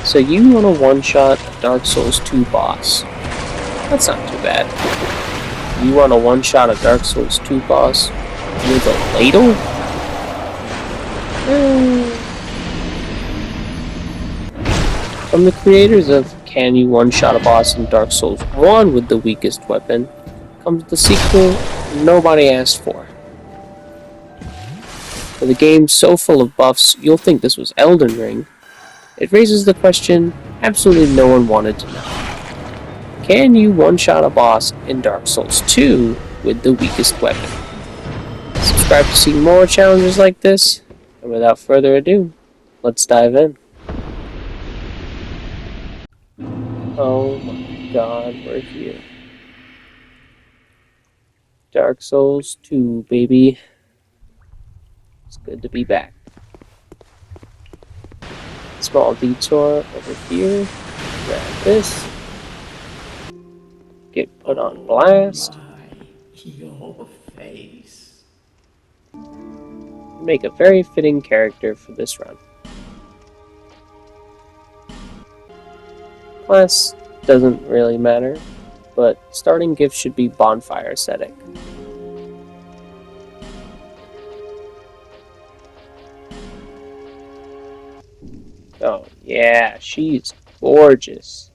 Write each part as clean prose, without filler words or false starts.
So you want to one-shot a Dark Souls 2 boss. That's not too bad. You want to one-shot a Dark Souls 2 boss with a ladle? From the creators of Can You One-Shot a Boss in Dark Souls 1 with the weakest weapon, comes the sequel nobody asked for. With a game so full of buffs, you'll think this was Elden Ring. It raises the question absolutely no one wanted to know. Can you one-shot a boss in Dark Souls 2 with the weakest weapon? Subscribe to see more challenges like this, and without further ado, let's dive in. Oh my god, we're here. Dark Souls 2, baby. It's good to be back. Small detour over here. Grab this. Get put on blast. Your face. Make a very fitting character for this run. Class doesn't really matter, but starting gift should be bonfire aesthetic. Oh yeah, she's gorgeous.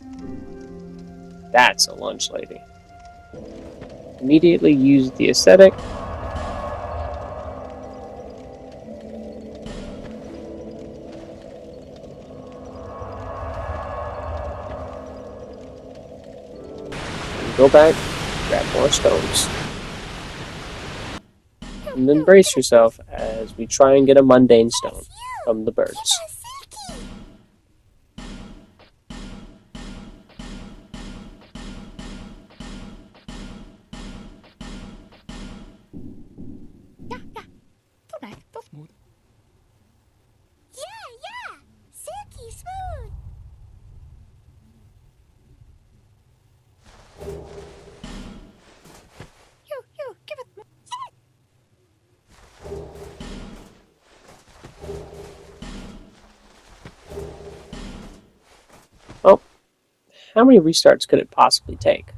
That's a lunch lady. Immediately use the aesthetic. Go back, grab more stones. And then brace yourself as we try and get a mundane stone from the birds. Yeah! Silky smooth! You, give it more. Oh, how many restarts could it possibly take?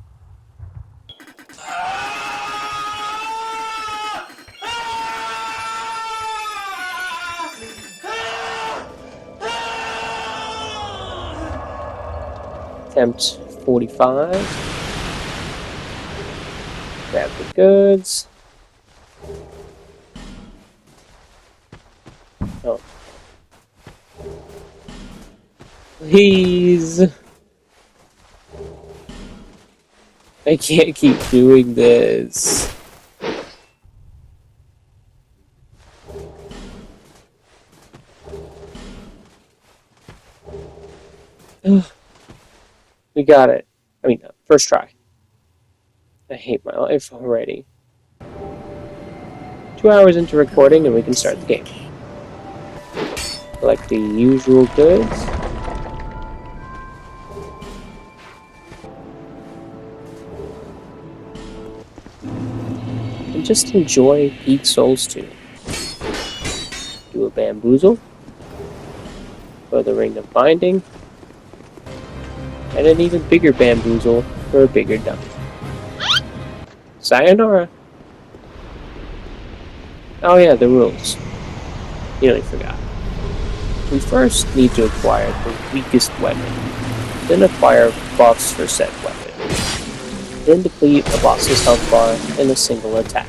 Attempt 45. Grab the goods. Oh. Please. I can't keep doing this. We got it. I mean, first try. I hate my life already. 2 hours into recording and we can start the game. Collect the usual goods. And just enjoy Pete Souls 2. Do a bamboozle. For the ring of binding. And an even bigger bamboozle for a bigger dump. Sayonara! Oh yeah, the rules. Nearly forgot. We first need to acquire the weakest weapon, then acquire buffs for said weapon, then deplete a boss's health bar in a single attack.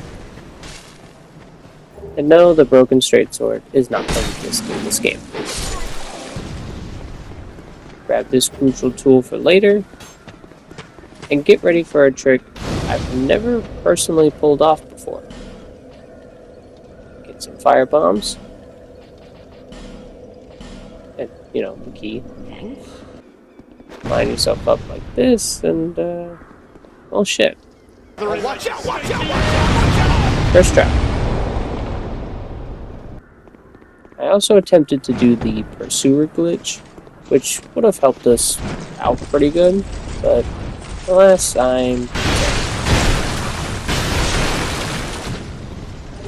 And no, the broken straight sword is not going to exist in this game. Grab this crucial tool for later, and get ready for a trick I've never personally pulled off before. Get some fire bombs, and, you know, the key. Line yourself up like this, and, well, shit. Watch out! First try. I also attempted to do the pursuer glitch, which would have helped us out pretty good, but alas, I'm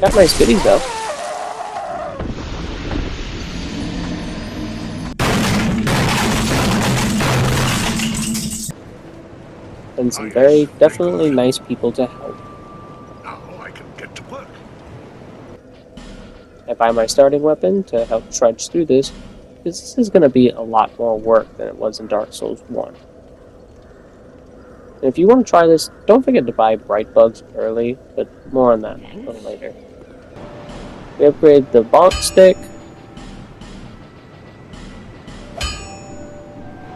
got nice goodies though. and some very definitely nice people to help. Now I can get to work. I buy my starting weapon to help trudge through this, because this is going to be a lot more work than it was in Dark Souls 1. And if you want to try this, don't forget to buy Bright Bugs early, but more on that a little later. We upgrade the bonk stick.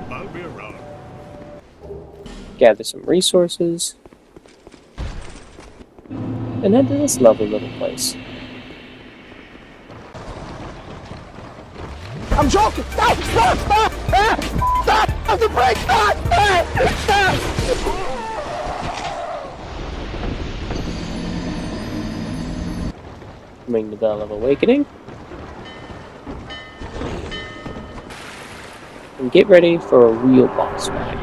I'll be around. Gather some resources, and head to this lovely little place. I'm joking! Stop! Stop! Stop! Stop! Stop the brake! Stop! Stop! Ring the Bell of Awakening. And get ready for a real boss fight.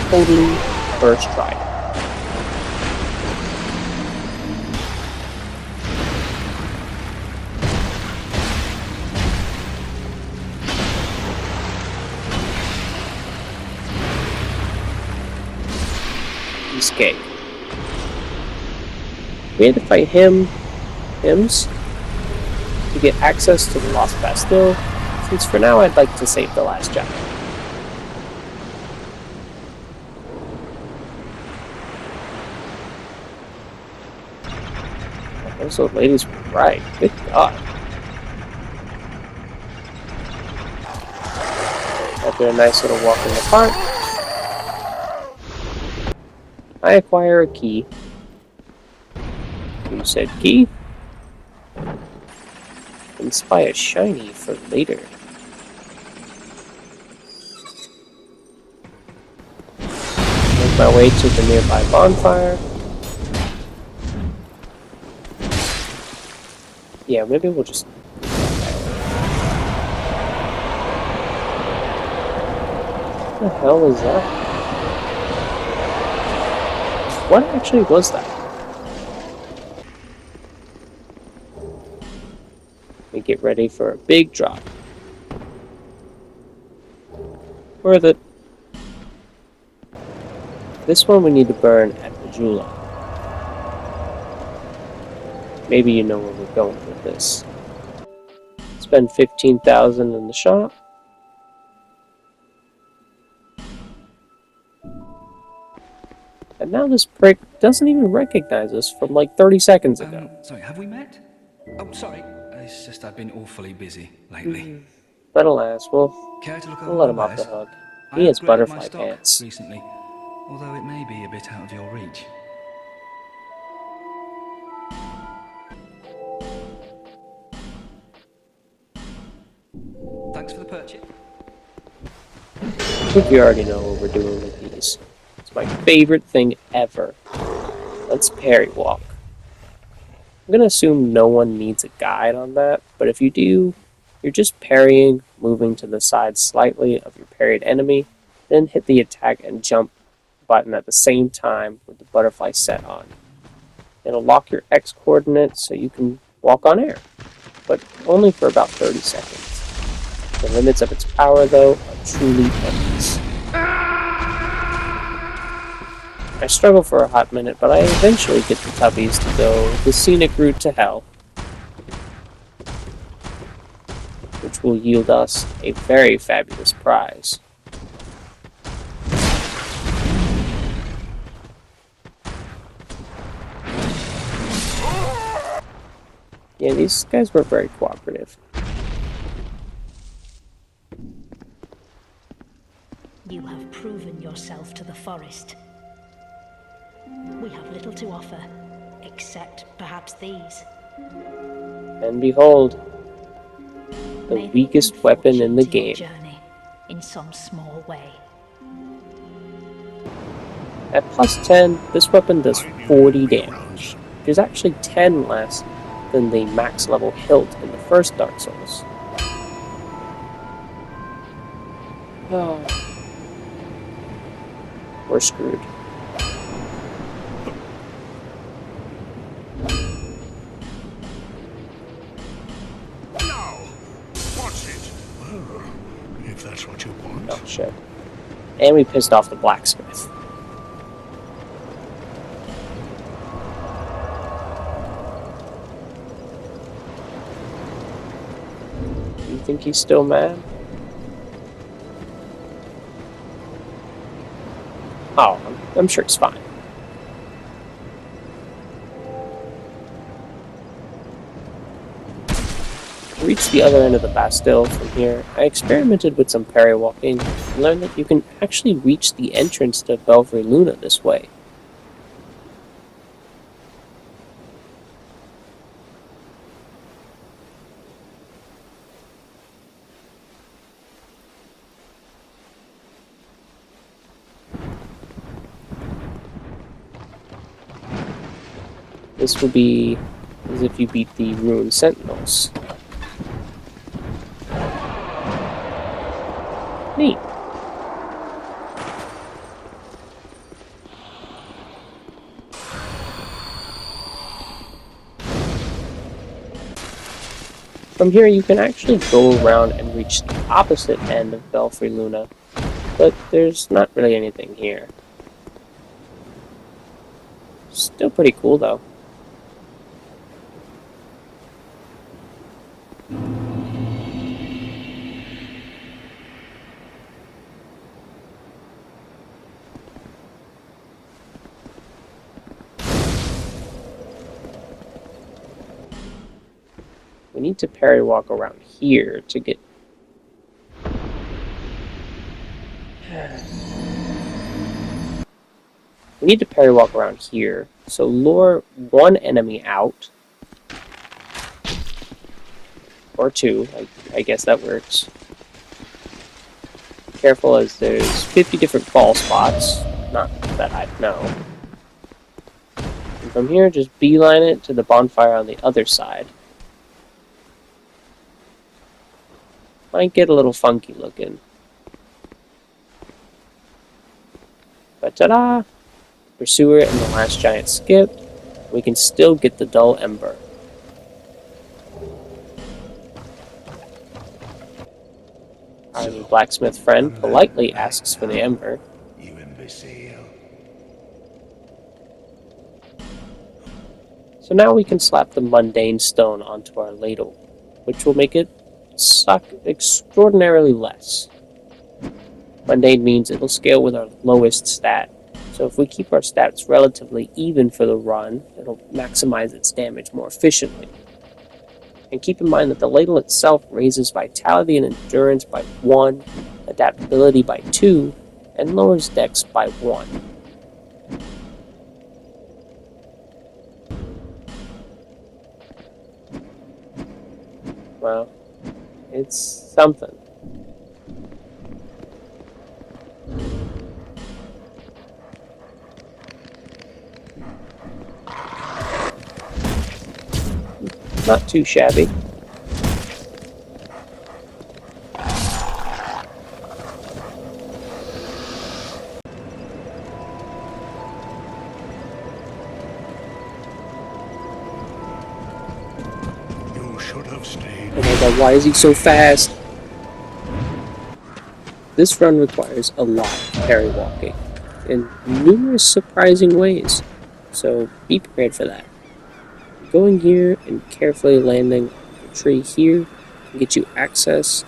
Totally first try. Escape. We had to fight hims, to get access to the Lost Bastille, since for now I'd like to save the last chapter. Those old ladies were right. Good God. After a nice little walk in the park, I acquire a key. You said key? And spy a shiny for later. Make my way to the nearby bonfire. Yeah, maybe we'll just... What the hell is that? What actually was that? We get ready for a big drop. Worth it. This one we need to burn at the Jula. Maybe you know where we're going with this. Spend 15,000 in the shop. And now this prick doesn't even recognize us from like 30 seconds ago. Sorry, have we met? Oh, sorry. It's just I've been awfully busy lately. But alas, we'll Care to look let him off the wares? hook. I He has upgraded my butterfly stock pants. recently, although it may be a bit out of your reach. Thanks for the purchase. I think you already know what we're doing with these. It's my favorite thing ever. Let's parry walk. I'm gonna assume no one needs a guide on that, but if you do, you're just parrying, moving to the side slightly of your parried enemy, then hit the attack and jump button at the same time with the butterfly set on. It'll lock your X coordinates so you can walk on air, but only for about 30 seconds. The limits of its power, though, are truly endless. I struggle for a hot minute, but I eventually get the tubbies to go the scenic route to hell, which will yield us a very fabulous prize. Yeah, these guys were very cooperative. You have proven yourself to the forest. We have little to offer, except perhaps these. And behold, the May weakest good weapon in the fortune to your game. journey, in some small way. At plus 10, this weapon does 40 damage, which is actually 10 less than the max level hilt in the first Dark Souls. Oh. We're screwed. Shit. And we pissed off the blacksmith. You think he's still mad? Oh, I'm sure he's fine. To reach the other end of the Bastille from here, I experimented with some parry walking and learned that you can actually reach the entrance to Belfry Luna this way. This will be as if you beat the Ruined Sentinels. Neat. From here you can actually go around and reach the opposite end of Belfry Luna, but there's not really anything here. Still pretty cool though. We need to parry walk around here to get... We need to parry walk around here, so lure one enemy out. Or two, I guess that works. Careful, as there's 50 different ball spots. Not that I know. And from here, just beeline it to the bonfire on the other side. Might get a little funky looking. But ta-da! Pursuer and the last giant skip. We can still get the dull ember. Our new blacksmith friend politely asks for the ember. You imbecile. So now we can slap the mundane stone onto our ladle, which will make it suck extraordinarily less. Mundane means it'll scale with our lowest stat, so if we keep our stats relatively even for the run, it'll maximize its damage more efficiently. And keep in mind that the ladle itself raises vitality and endurance by 1, adaptability by 2, and lowers dex by 1. Well, it's something. Not too shabby. You should have stayed. Oh my god, why is he so fast? This run requires a lot of parry walking in numerous surprising ways, so be prepared for that. Going here and carefully landing a tree here can get you access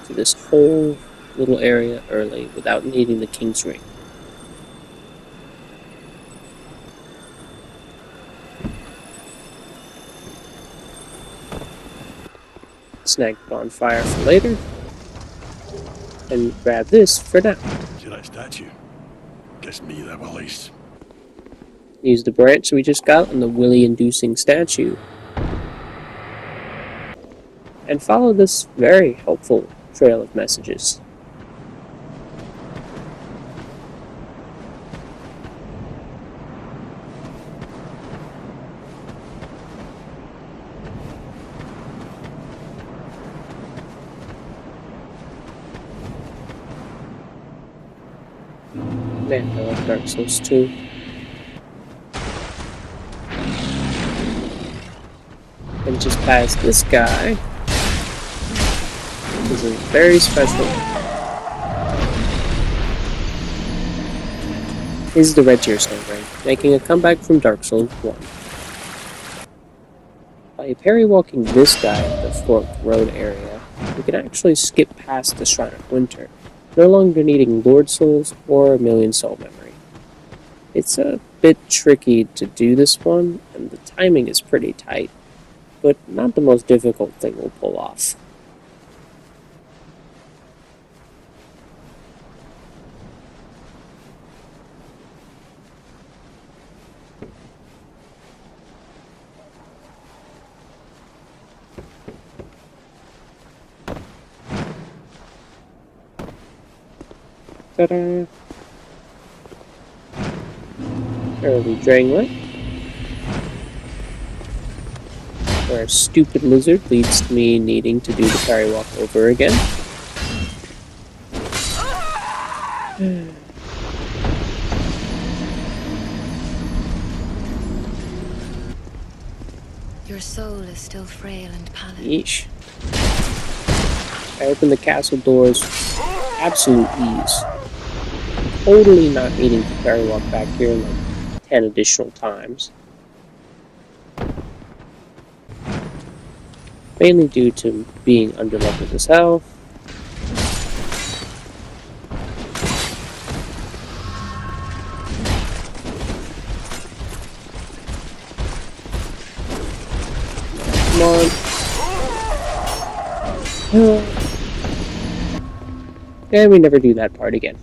to this whole little area early without needing the King's Ring. Snag bonfire for later, and grab this for now. See that statue? Gets me the willies. Use the branch we just got on the willy-inducing statue. And follow this very helpful trail of messages. Man, I like Dark Souls 2. And just past this guy is a very special is the Red Tearstone ring, making a comeback from Dark Souls 1. By parry-walking this guy at the Forked Road area, you can actually skip past the Shrine of Winter, no longer needing Lord Souls or a million soul memory. It's a bit tricky to do this one, and the timing is pretty tight, but not the most difficult thing we'll pull off. Ta-da! Early Dranglet, where a stupid lizard leads to me needing to do the parry walk over again. Your soul is still frail and pallid. Yeesh. I open the castle doors with absolute ease. Totally not needing to parry walk back here like 10 additional times. Mainly due to being underleveled as hell. Come on. And we never do that part again.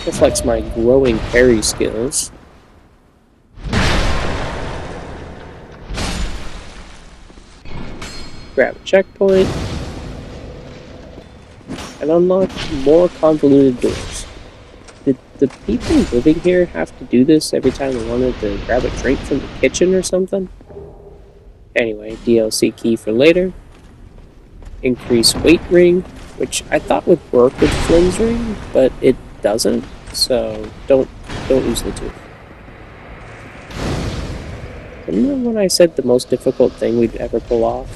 Reflects my growing parry skills. Grab a checkpoint. And unlock more convoluted doors. Did the people living here have to do this every time they wanted to grab a drink from the kitchen or something? Anyway, DLC key for later. Increase weight ring, which I thought would work with Flynn's ring, but it doesn't, so don't use the two. Remember when I said the most difficult thing we'd ever pull off?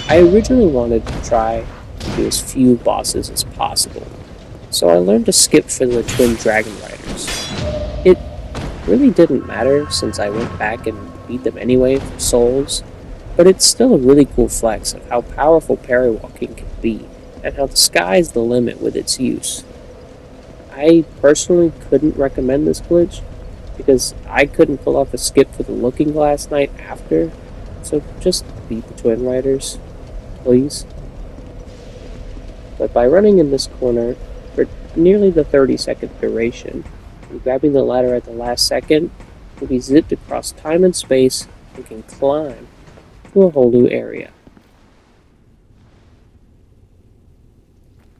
I originally wanted to try to do as few bosses as possible, so I learned to skip for the twin dragon riders. It really didn't matter since I went back and beat them anyway for souls, but it's still a really cool flex of how powerful parry walking can be, and how the sky's the limit with its use. I personally couldn't recommend this glitch, because I couldn't pull off a skip for the Looking Glass Knight after, so just beat the Twin Riders, please. But by running in this corner for nearly the 30-second duration, and grabbing the ladder at the last second, you'll be zipped across time and space and can climb to a whole new area.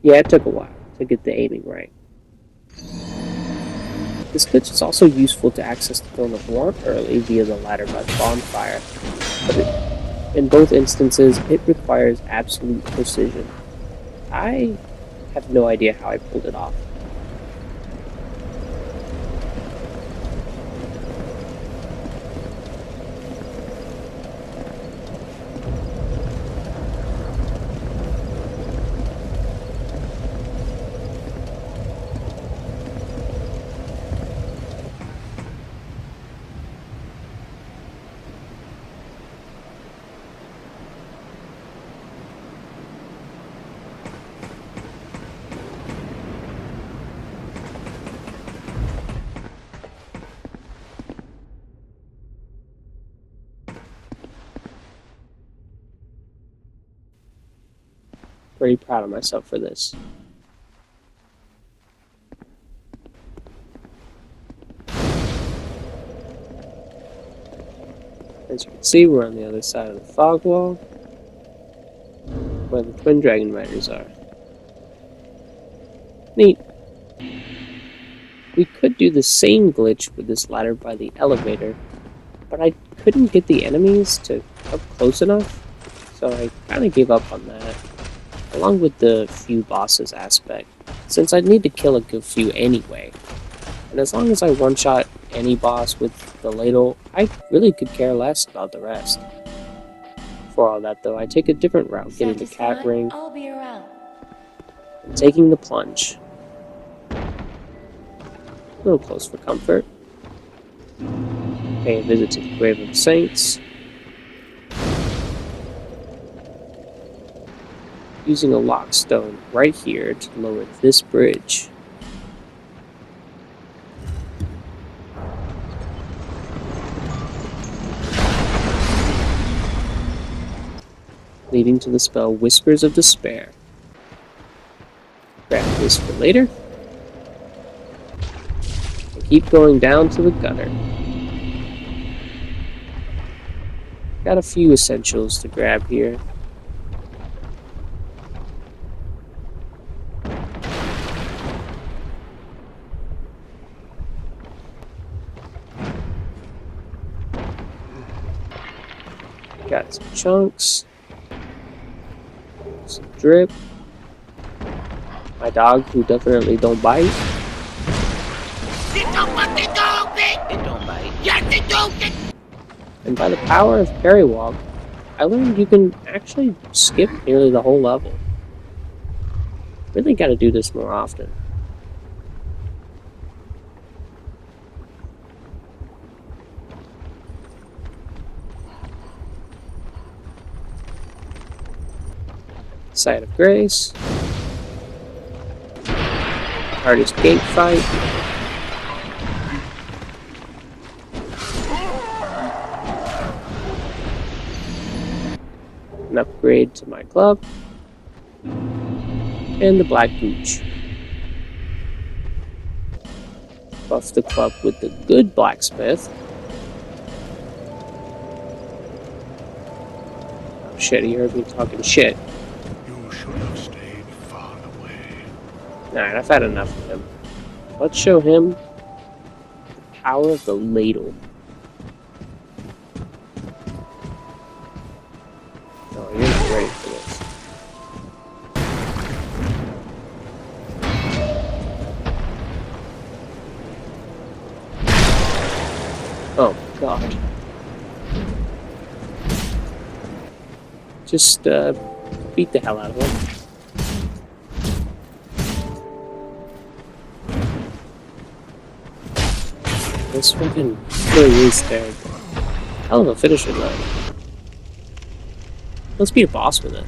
Yeah, it took a while to get the aiming right. This glitch is also useful to access the Throne of Want early via the ladder by the bonfire, but in both instances it requires absolute precision. I have no idea how I pulled it off. Pretty proud of myself for this. As you can see, we're on the other side of the fog wall, where the Twin Dragon Riders are. Neat. We could do the same glitch with this ladder by the elevator, but I couldn't get the enemies to come close enough, so I kinda gave up on that. Along with the few bosses aspect, since I'd need to kill a good few anyway. And as long as I one-shot any boss with the ladle, I really could care less about the rest. For all that though, I take a different route, getting the cat ring. I'll be around. taking the plunge. A little close for comfort. Pay a visit to the grave of the saints. Using a lock stone right here to lower this bridge. Leading to the spell Whispers of Despair. Grab this for later. And keep going down to the gutter. Got a few essentials to grab here. Got some chunks. Some drip. My dog, who definitely don't bite. They don't bite. Yes, they do. And by the power of parry walk, I learned you can actually skip nearly the whole level. Really gotta do this more often. Site of Grace. Hardest gate fight. An upgrade to my club. And the Black Gooch. Buff the club with the good blacksmith. Oh shit, he heard me talking shit. You should have stayed far away. Alright, I've had enough of him. Let's show him the power of the ladle. Oh, you're not ready for this. Oh my god. Just, beat the hell out of him. This fucking really is terrible. Hell of a finisher though. Let's beat a boss with it.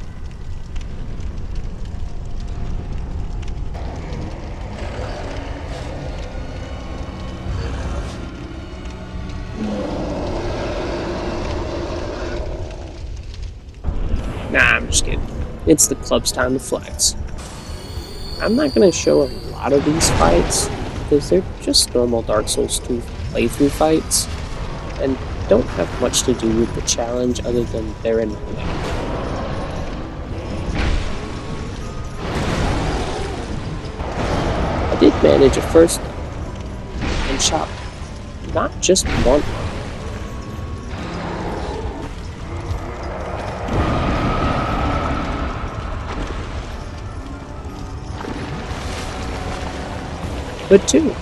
Nah, I'm just kidding. It's the club's time to flex. I'm not going to show a lot of these fights, because they're just normal Dark Souls 2 playthrough fights, and don't have much to do with the challenge other than they're in my way. I did manage a first and shot not just one. But two.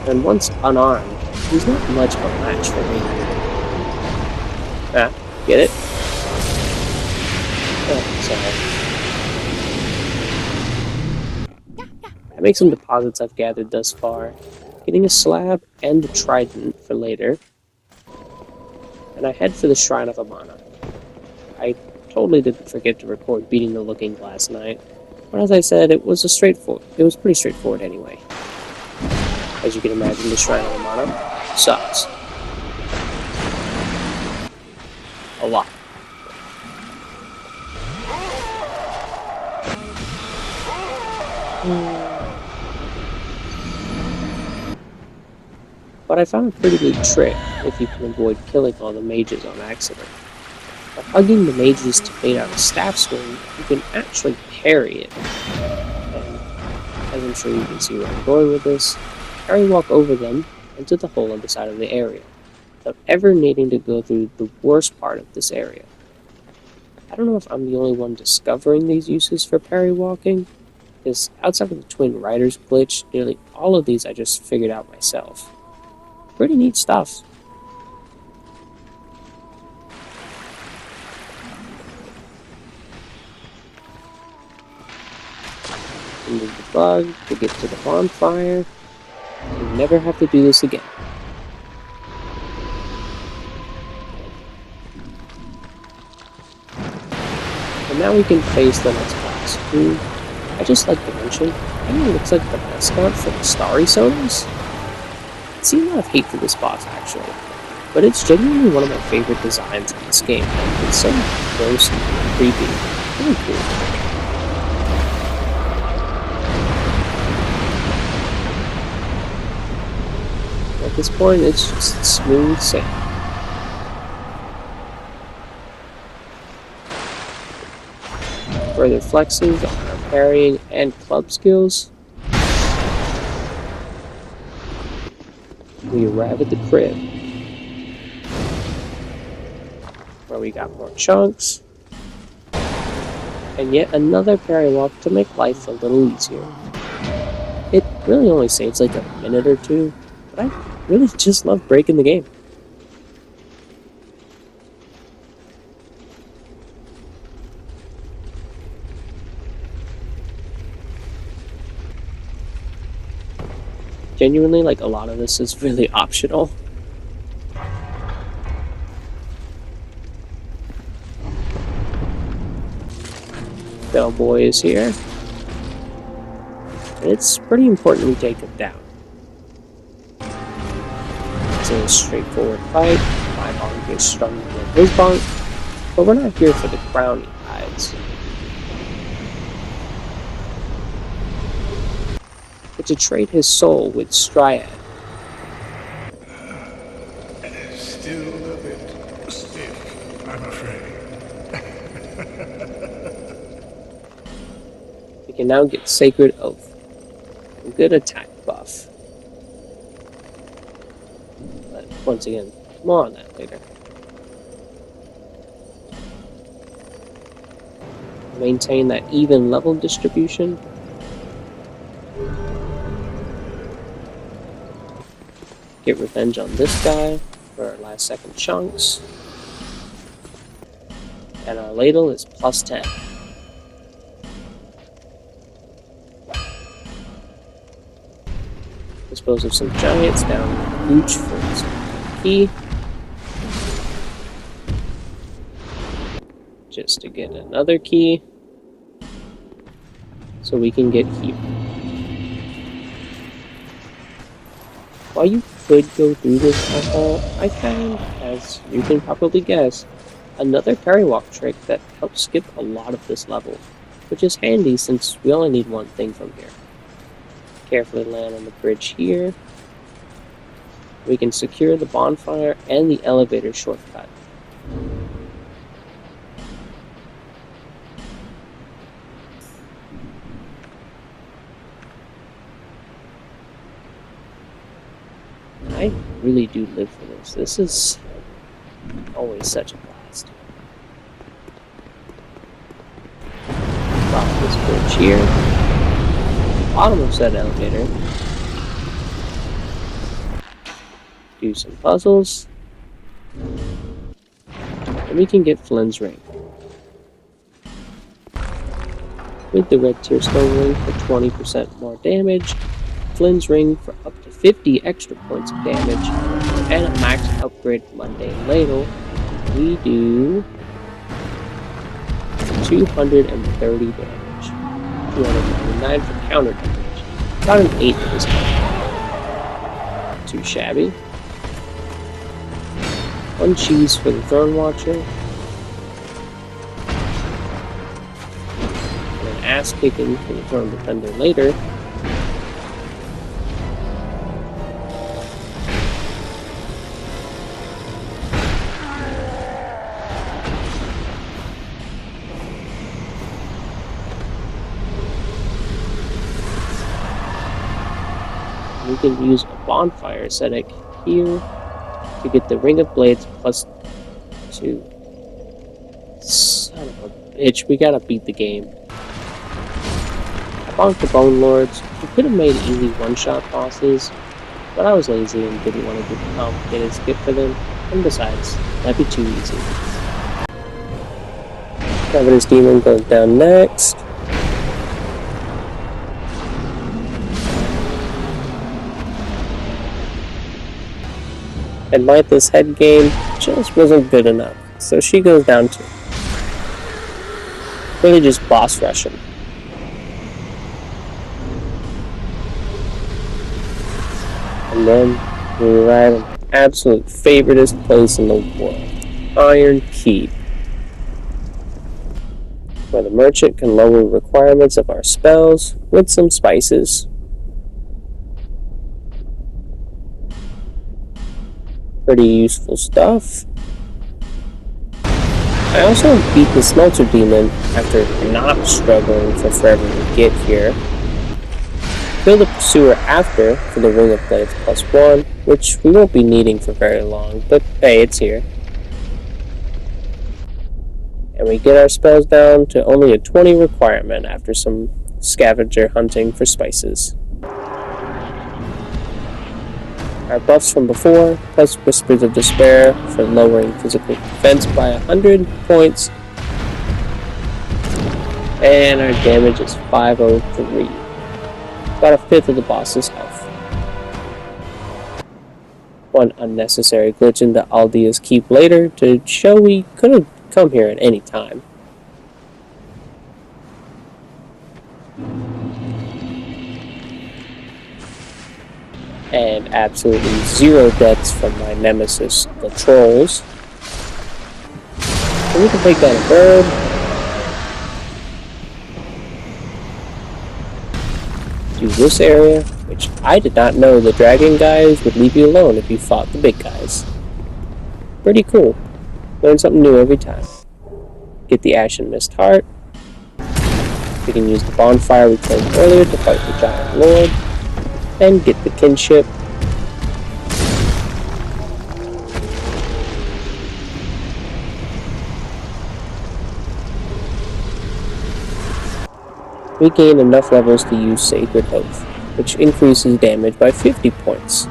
And once unarmed, he's not much of a match for me. Ah, get it? Oh, sorry. I make some deposits I've gathered thus far, getting a slab and a trident for later. And I head for the Shrine of Amana. I totally didn't forget to record beating the Looking Glass night, but as I said, it was pretty straightforward anyway. As you can imagine, the Shrine of Amana sucks. A lot. But I found a pretty good trick if you can avoid killing all the mages on accident. By hugging the mages to bait out a staff swing, you can actually parry it. And as I'm sure you can see where I'm going with this, parry walk over them into the hole on the side of the area, without ever needing to go through the worst part of this area. I don't know if I'm the only one discovering these uses for parry walking, because outside of the Twin Riders glitch, nearly all of these I just figured out myself. Pretty neat stuff. into the bug to get to the bonfire. We never have to do this again. And now we can face the next boss, who I just like to mention, I think it looks like the mascot for the Starry Sodas. I see a lot of hate for this boss actually, but it's genuinely one of my favorite designs in this game. It's so gross and creepy. Really cool. At this point, it's just smooth sailing. Further flexes on our parrying and club skills. We arrive at the crib, where we got more chunks, and yet another parry walk to make life a little easier. It really only saves like a minute or two, but I really just love breaking the game. Genuinely, like, a lot of this is really optional. Bellboy is here. And it's pretty important we take him down. It's a straightforward fight. My bonk is stronger than his bonk, but we're not here for the crown he hides. But to trade his soul with Striad. Still a bit stiff, I'm afraid. We can now get Sacred Oath, a good attack buff. But once again, more on that later. Maintain that even level distribution. Get revenge on this guy for our last second chunks. And our ladle is plus 10. Dispose of some giants down in the gooch for his key. Just to get another key. So we can get here. While you could go through this hall, I found, as you can probably guess, another parry walk trick that helps skip a lot of this level, which is handy since we only need one thing from here. Carefully land on the bridge here. We can secure the bonfire and the elevator shortcut. I really do live for this. This is always such a blast. Cross this bridge here. Bottom of said elevator. Do some puzzles. And we can get Flynn's ring. With the red tear stone ring for 20% more damage, Flynn's ring for up to 50 extra points of damage, and a max upgrade mundane ladle, we do 230 damage. 299 for counter damage. About an 8 at this point. Too shabby. 1 cheese for the Throne Watcher. And an ass kicking for the Throne Defender later. We can use a bonfire ascetic here to get the Ring of Blades plus 2. Son of a bitch, we gotta beat the game. I bonked the Bone Lords. We could have made easy one-shot bosses, but I was lazy and didn't want to do the complicated skip for them, and besides, that'd be too easy. Revenant's Demon goes down next. And Mytha's head game just wasn't good enough, so she goes down too. Really just boss rushing. And then we arrive at my absolute favoriteest place in the world, Iron Keep, where the merchant can lower requirements of our spells with some spices. Pretty useful stuff. I also beat the Smelter Demon after not struggling for forever to get here. Kill the Pursuer after for the Ring of Blades +1, which we won't be needing for very long, but hey, it's here. And we get our spells down to only a 20 requirement after some scavenger hunting for spices. Our buffs from before, plus Whispers of Despair for lowering physical defense by 100 points. And our damage is 503. About a fifth of the boss's health. One unnecessary glitch into Aldea's Keep later to show we could have come here at any time. And absolutely 0 deaths from my nemesis, the trolls. So we can take down a bird. Do this area, which I did not know the dragon guys would leave you alone if you fought the big guys. Pretty cool. Learn something new every time. Get the Ashen Mist Heart. We can use the bonfire we claimed earlier to fight the Giant Lord. And get the kinship. We gain enough levels to use Sacred Oath, which increases damage by 50 points.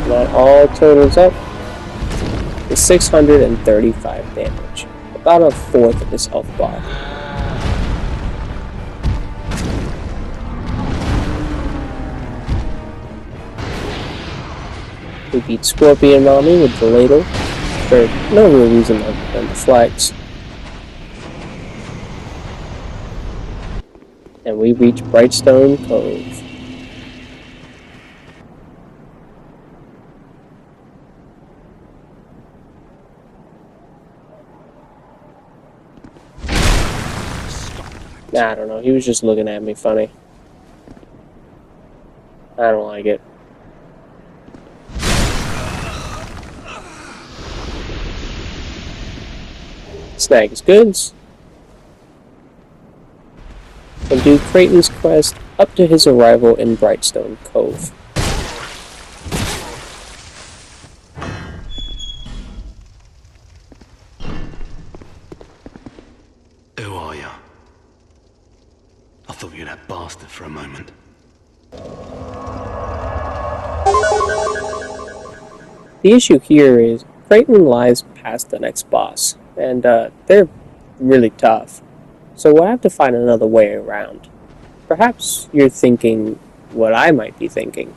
That all totals up to 635 damage, about a fourth of his health bar. We beat Scorpion Mommy with the ladle, for no real reason other than the flags. And we reach Brightstone Cove. Nah, I don't know, he was just looking at me funny. I don't like it. Snag his goods. And do Creighton's quest up to his arrival in Brightstone Cove. Who are you? I thought you were that bastard for a moment. The issue here is Creighton lies past the next boss, and they're really tough. So we'll have to find another way around. Perhaps you're thinking what I might be thinking.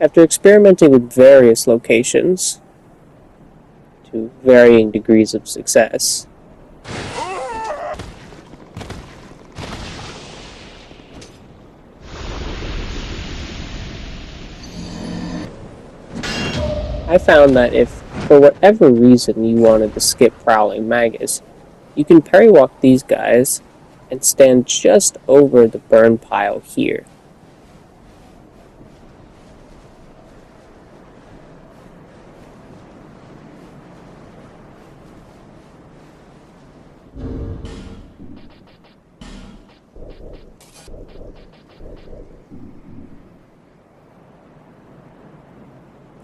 After experimenting with various locations, to varying degrees of success, I found that if, for whatever reason, you wanted to skip Prowling Magus, you can parry walk these guys and stand just over the burn pile here.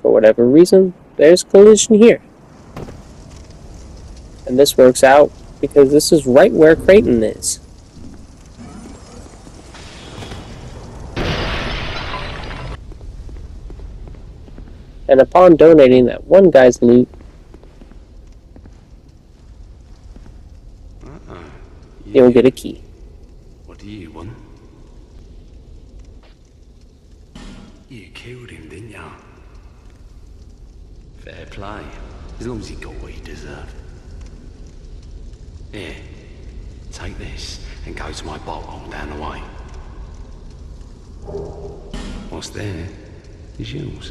For whatever reason, there's collision here. And this works out because this is right where Creighton is. and upon donating that one guy's loot, you'll get a key. What do you want? You killed him, didn't ya? Fair play, as long as he got what he deserved. Here, take this and go to my bolt hole down the way. What's there is yours.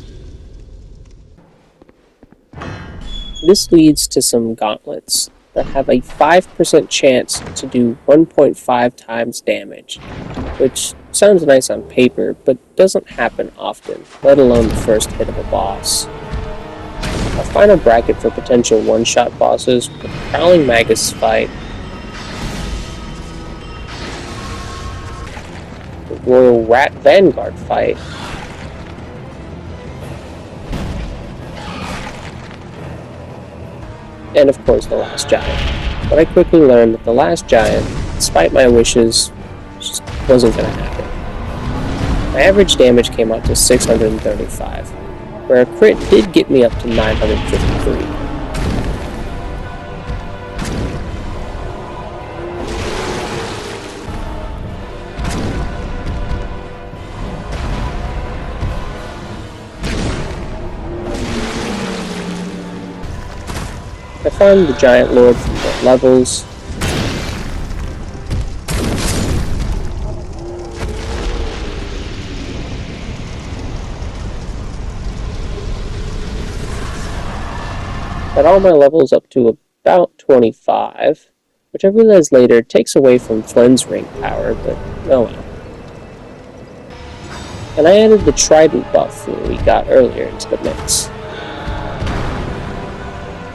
This leads to some gauntlets that have a 5% chance to do 1.5 times damage, which sounds nice on paper, but doesn't happen often, let alone the first hit of a boss. Our final bracket for potential one-shot bosses were the Prowling Magus fight, the Royal Rat Vanguard fight, and of course the last giant. But I quickly learned that the last giant, despite my wishes, just wasn't going to happen. My average damage came out to 635, where a crit did get me up to 953. I found the Giant Lord from the levels. Got all my levels up to about 25, which I realized later takes away from Flynn's ring power, but oh well. And I added the Trident buff that we got earlier into the mix,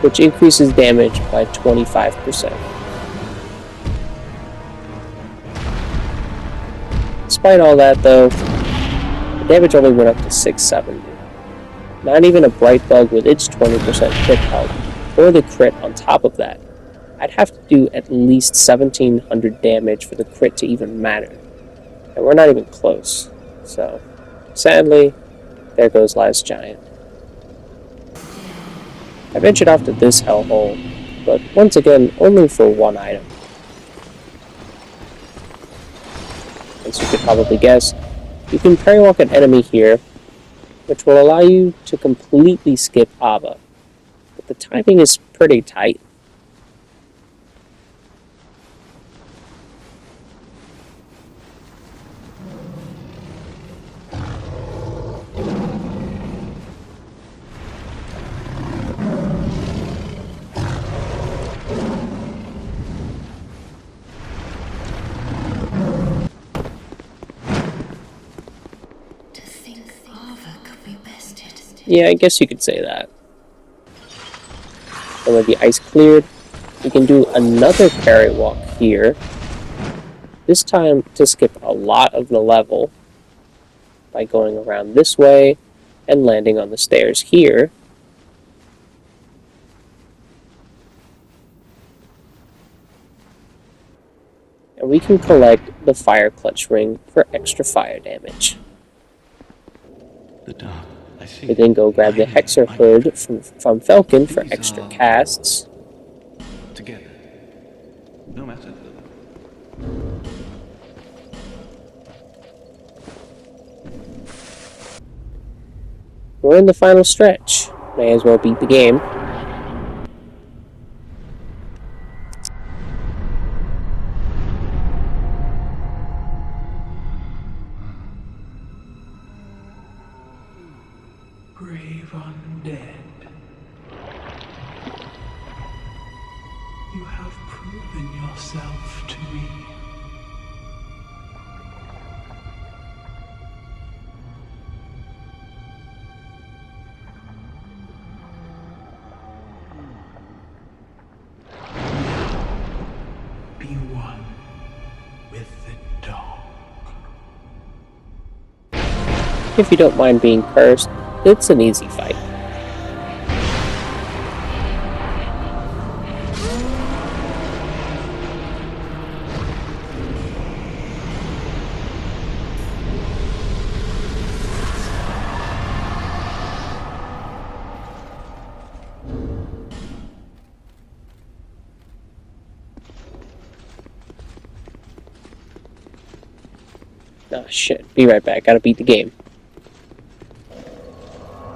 which increases damage by 25%. Despite all that though, the damage only went up to 670. Not even a Bright Bug with its 20% crit help, or the crit on top of that. I'd have to do at least 1700 damage for the crit to even matter. And we're not even close. So, sadly, there goes Last Giant. I ventured off to this hellhole, but once again, only for one item. As you could probably guess, you can parry walk an enemy here, which will allow you to completely skip Abba, but the timing is pretty tight. Yeah, I guess you could say that. And with the ice cleared, you can do another parry walk here, this time to skip a lot of the level by going around this way and landing on the stairs here. And we can collect the Fire Clutch ring for extra fire damage. The dark. We then go grab the Hexer Hood from Falcon for extra casts. Together. No matter. We're in the final stretch. May as well beat the game. Brave undead, you have proven yourself to me. Be one with the dog. If you don't mind being cursed, it's an easy fight. Oh shit, be right back, gotta beat the game.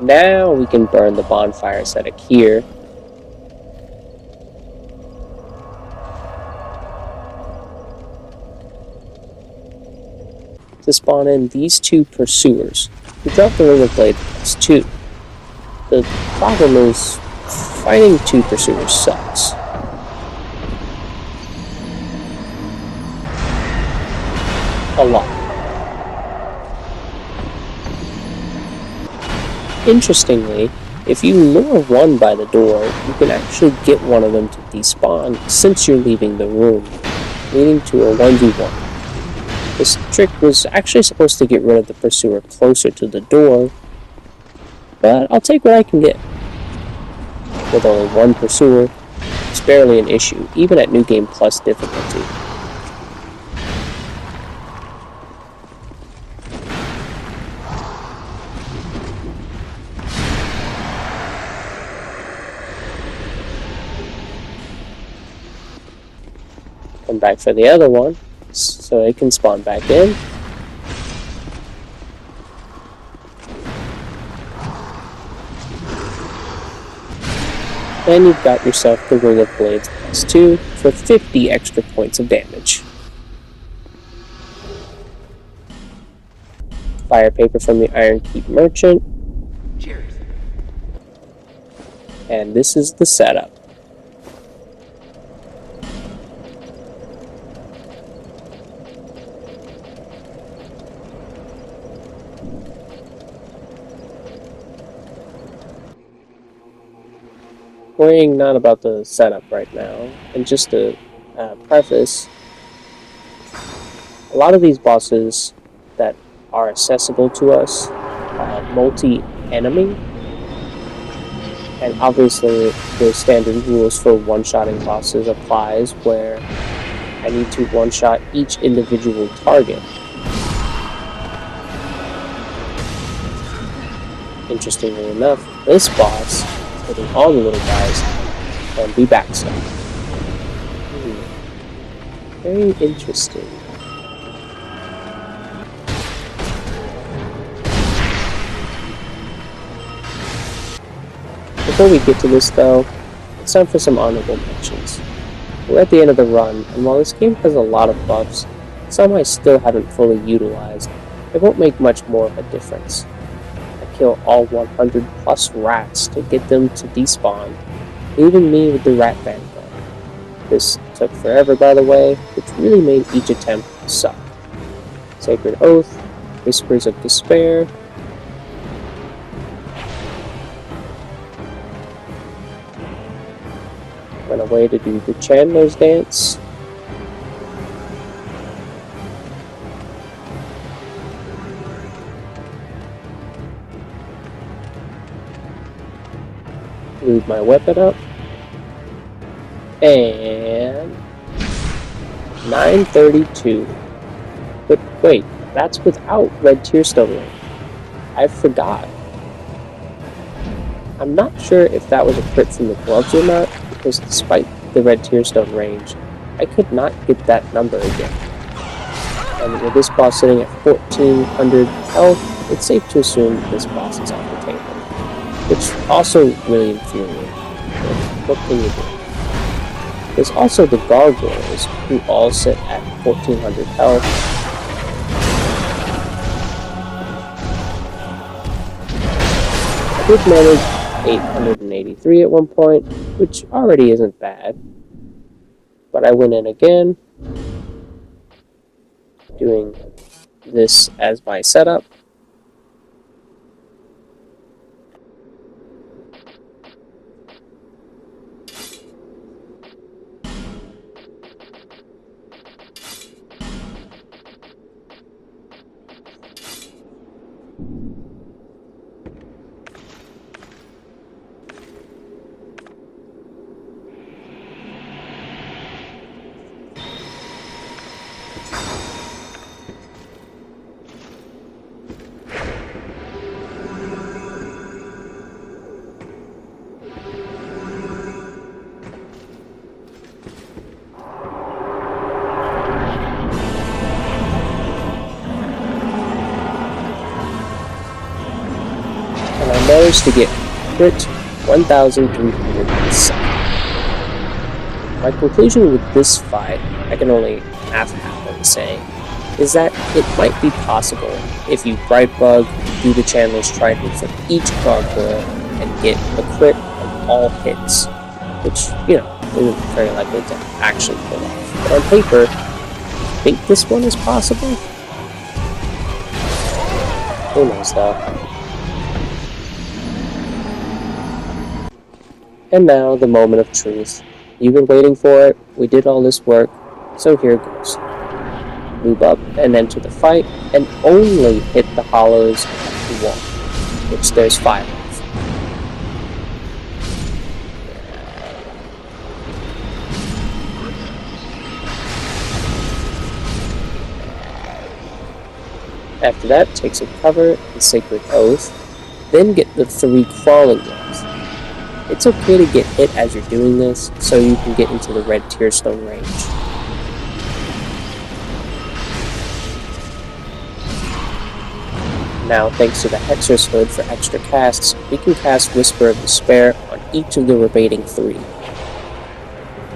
Now we can burn the bonfire setting here. To spawn in these two pursuers, who drop the ring of blades plus 2. The problem is, fighting 2 pursuers sucks. A lot. Interestingly, if you lure one by the door, you can actually get one of them to despawn since you're leaving the room, leading to a 1v1. This trick was actually supposed to get rid of the pursuer closer to the door, but I'll take what I can get. With only one pursuer, it's barely an issue, even at New Game Plus difficulty. Come back for the other one, so it can spawn back in. Then you've got yourself the Ring of Blades plus 2 for 50 extra points of damage. Fire paper from the Iron Keep Merchant. Cheers. And this is the setup. Worrying not about the setup right now, and just to preface, a lot of these bosses that are accessible to us are multi-enemy, and obviously the standard rules for one-shotting bosses applies where I need to one-shot each individual target. Interestingly enough, this boss, hitting all the little guys, and be backstabbed. Very interesting. Before we get to this though, it's time for some honorable mentions. We're at the end of the run, and while this game has a lot of buffs, some I still haven't fully utilized, it won't make much more of a difference. Kill all 100 plus rats to get them to despawn, leaving me with the rat vanguard. This took forever, by the way, which really made each attempt suck. Sacred Oath, Whispers of Despair, went away to do the Chandler's Dance, lube my weapon up, and 932. But wait, that's without Red Tearstone Ring. I forgot. I'm not sure if that was a crit from the gloves or not, because despite the Red Tearstone range, I could not get that number again. And with this boss sitting at 1400 health, it's safe to assume that this boss is on the table. Which also really infuriating. What can you do? There's also the Gargoyles, who all sit at 1400 health. I did manage 883 at one point, which already isn't bad. But I went in again, doing this as my setup. managed to get crit 1,307. My conclusion with this fight, I can only half-half say, is that it might be possible if you Brightbug, do the Chandler's Trident for each gargoyle, and get a crit on all hits, which, you know, isn't very likely to actually pull off. But on paper, I think this one is possible? Who knows though. And now, the moment of truth. You've been waiting for it, we did all this work, so here goes. Move up and enter the fight, and only hit the hollows of the wall, which there's 5 of. After that, take some cover in Sacred Oath, then get the 3 crawling ones. It's okay to get hit as you're doing this, so you can get into the red Tearstone range. Now, thanks to the Hexer's Hood for extra casts, we can cast Whisper of Despair on each of the remaining 3.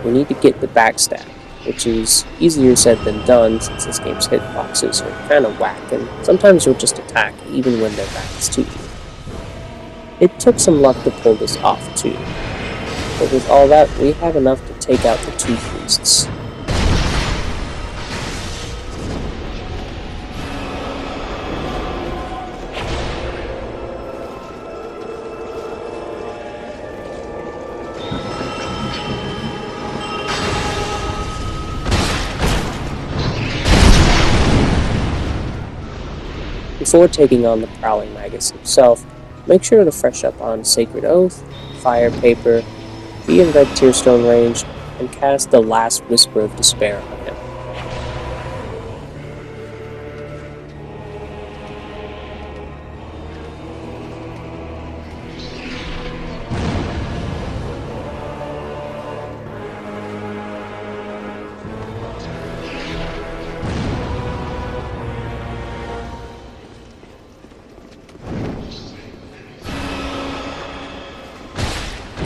We need to get the backstab, which is easier said than done since this game's hitboxes are kinda whack, and sometimes you'll just attack even when their back is to you. It took some luck to pull this off too, but with all that, we have enough to take out the 2 priests. Before taking on the Prowling Magus himself, make sure to fresh up on Sacred Oath, Fire Paper, be in red Tearstone range, and cast the last Whisper of Despair on him.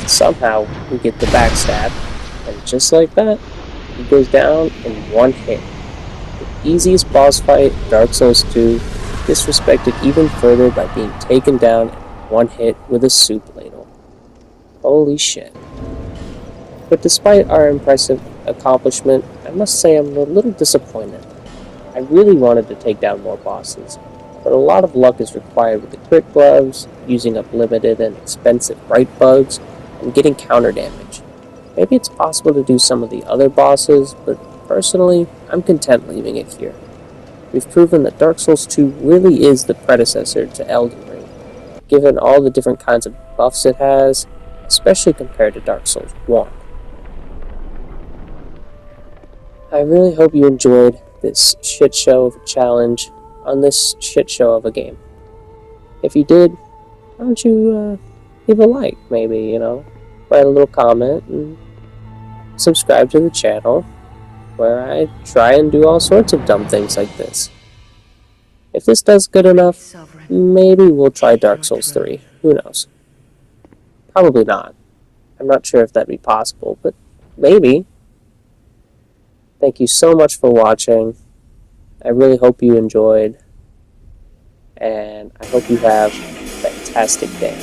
Somehow, we get the backstab, and just like that, he goes down in 1 hit. The easiest boss fight in Dark Souls 2, disrespected even further by being taken down in 1 hit with a soup ladle. Holy shit. But despite our impressive accomplishment, I must say I'm a little disappointed. I really wanted to take down more bosses, but a lot of luck is required with the crit gloves, using up limited and expensive bright bugs, and getting counter damage. Maybe it's possible to do some of the other bosses, but personally, I'm content leaving it here. We've proven that Dark Souls 2 really is the predecessor to Elden Ring, given all the different kinds of buffs it has, especially compared to Dark Souls 1. I really hope you enjoyed this shit show of a challenge on this shit show of a game. If you did, why don't you leave a like, maybe, you know, write a little comment, and subscribe to the channel, where I try and do all sorts of dumb things like this. If this does good enough, maybe we'll try Dark Souls 3, who knows. Probably not. I'm not sure if that'd be possible, but maybe. Thank you so much for watching. I really hope you enjoyed, and I hope you have a fantastic day.